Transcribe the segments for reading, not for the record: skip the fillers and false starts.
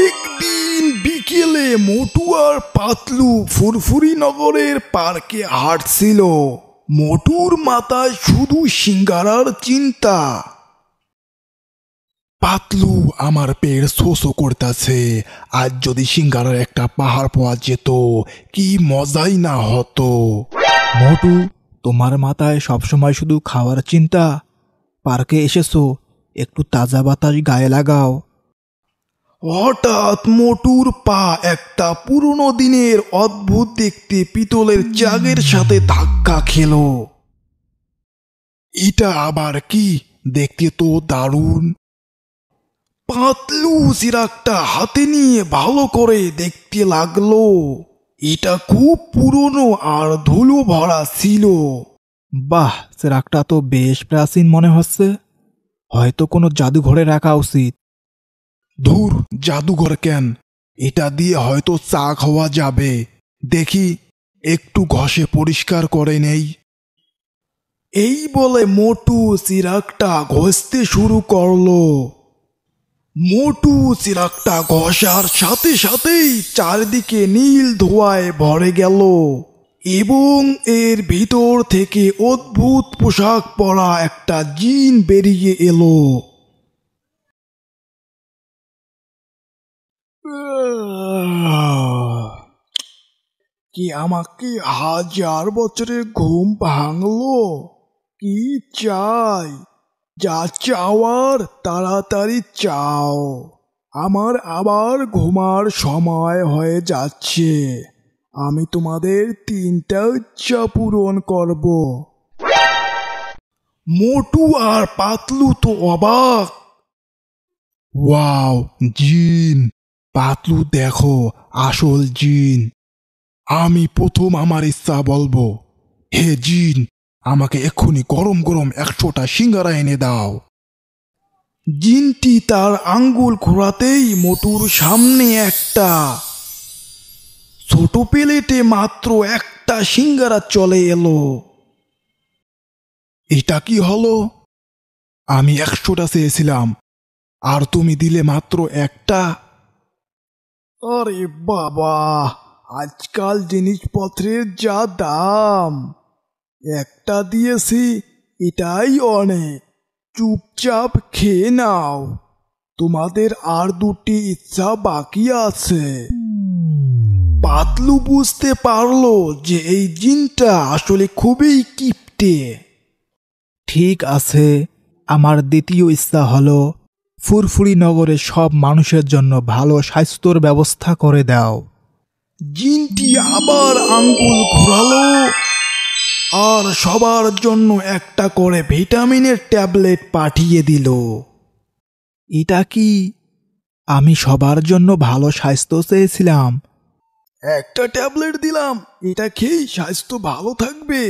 একদিন বিকেলে মোটু আর পাতলু ফুরফুরি নগরের পার্কে হাঁটছিল। মোটুর মাথায় শুধু সিঙ্গারার চিন্তা। পাতলু, আমার পেট শোষো করতেছে। আজ যদি সিঙ্গারার একটা পাহাড় পাওয়া যেত, কি মজাই না হতো। মোটু, তোমার মাথায় সবসময় শুধু খাওয়ার চিন্তা? পার্কে এসেছো, একটু তাজা বাতাস গায়ে লাগাও। হঠাৎ মোটুর পা একটা পুরনো দিনের অদ্ভুত দেখতে পিতলের জাগের সাথে ধাক্কা খেল। এটা আবার কি? দেখতে তো দারুণ। পাতলু চিরাগটা হাতে নিয়ে ভালো করে দেখতে লাগলো। এটা খুব পুরনো আর ধুলো ভরা ছিল। বাহ, চিরাগটা তো বেশ প্রাচীন মনে হচ্ছে। হয়তো কোনো জাদুঘরে রাখা উচিত। ধুর, জাদুঘর কেন? এটা দিয়ে হয়তো চা খাওয়া যাবে। দেখি, একটু ঘষে পরিষ্কার করে নেই। এই বলে মোটু চিরাগটা ঘষতে শুরু করলো। মোটু চিরাগটা ঘষার সাথে সাথেই চারদিকে নীল ধোঁয়ায় ভরে গেল এবং এর ভিতর থেকে অদ্ভুত পোশাক পরা একটা জিন বেরিয়ে এলো। কি আমাকে 1000 বছরের ঘুম ভাঙলো? কি চাই? যা চাওয়ার তাড়াতাড়ি চাও। আমার আবার ঘুমার সময় হয়ে যাচ্ছে। আমি তোমাদের 3টা ইচ্ছা পূরণ করব। মোটু আর পাতলু তো অবাক। ওয়াও, জিন! পাতলু, দেখো, আসল জিন। আমি প্রথম আমার ইচ্ছা বলবো। হে জিন, আমাকে এক্ষুনি গরম গরম 100টা সিঙ্গারা এনে দাও। জিনটি তার আঙ্গুল ঘোরাতেই মোটুর সামনে একটা ছোট প্লেটে মাত্র একটা সিঙ্গারা চলে এলো। এটা কি হলো? আমি 100টা চেয়েছিলাম, আর তুমি দিলে মাত্র একটা। আরে বাবা, আজকাল জিনিসপত্রের যা দাম! একটা দিয়েছি, এটাই অনেক। চুপচাপ খেয়ে নাও। তোমাদের আর 2টি ইচ্ছা বাকি আছে। পাতলু বুঝতে পারলো যে এই জিনটা আসলে খুবই কিপটে। ঠিক আছে, আমার দ্বিতীয় ইচ্ছা হলো ফুরফুরি নগরের সব মানুষের জন্য ভালো স্বাস্থ্যর ব্যবস্থা করে দাও। জিনটি আবার আঙ্গুল ঘোরালো আর সবার জন্য একটা করে ভিটামিনের ট্যাবলেট পাঠিয়ে দিল। এটা কি? আমি সবার জন্য ভালো স্বাস্থ্য চেয়েছিলাম। একটা ট্যাবলেট দিলাম, এটা খেয়েই স্বাস্থ্য ভালো থাকবে?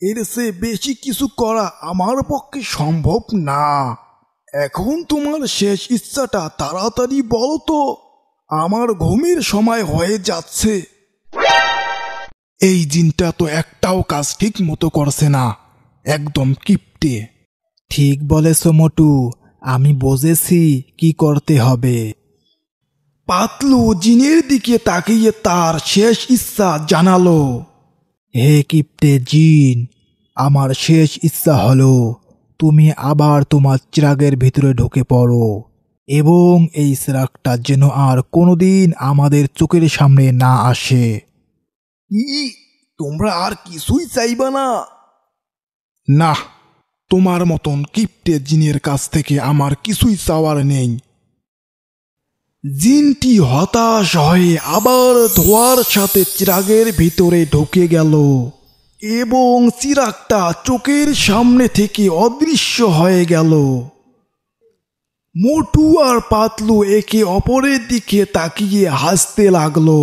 এর চেয়ে বেশি কিছু করা আমার পক্ষে সম্ভব না। এখন তোমার শেষ ইচ্ছাটা তাড়াতাড়ি বলো তো। আমার ঘুমের সময় হয়ে যাচ্ছে। এই জিনটা তো একটাও কাজ ঠিক মতো করছে না, একদম কিপটে। ঠিক বলেছ মোটু, আমি বুঝেছি কি করতে হবে। পাতলু জিনের দিকে তাকিয়ে তার শেষ ইচ্ছা জানালো। হে কিপ্টে জিন, আমার শেষ ইচ্ছা হলো তুমি আবার তোমার চিরাগের ভিতরে ঢুকে পড়ো এবং এই চিরাগটা যেন আর কোনোদিন আমাদের চোখের সামনে না আসে। তোমরা আর কিছুই চাইবা না? না, তোমার মতন কিপ্টে জিনের কাছ থেকে আমার কিছুই চাওয়ার নেই। জিনটি হতাশ হয়ে আবার ধোয়ার সাথে চিরাগের ভিতরে ঢুকে গেল এবং চিরাগটা চোখের সামনে থেকে অদৃশ্য হয়ে গেল। মোটু আর পাতলু একে অপরের দিকে তাকিয়ে হাসতে লাগলো।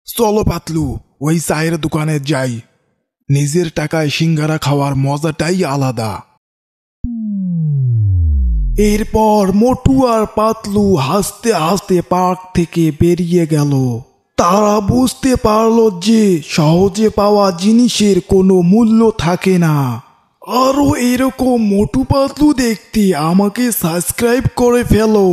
চলো পাতলু, ওই চায়ের দোকানে যাই। নিজের টাকায় সিঙ্গারা খাওয়ার মজাটাই আলাদা। এরপর মোটু আর পাতলু হাসতে হাসতে পার্ক থেকে বেরিয়ে গেল। তারা বুঝতে পারল যে সহজে পাওয়া জিনিসের কোনো মূল্য থাকে না, আরও এরকম মোটু পাতলু দেখতে আমাকে সাবস্ক্রাইব করে ফেলো।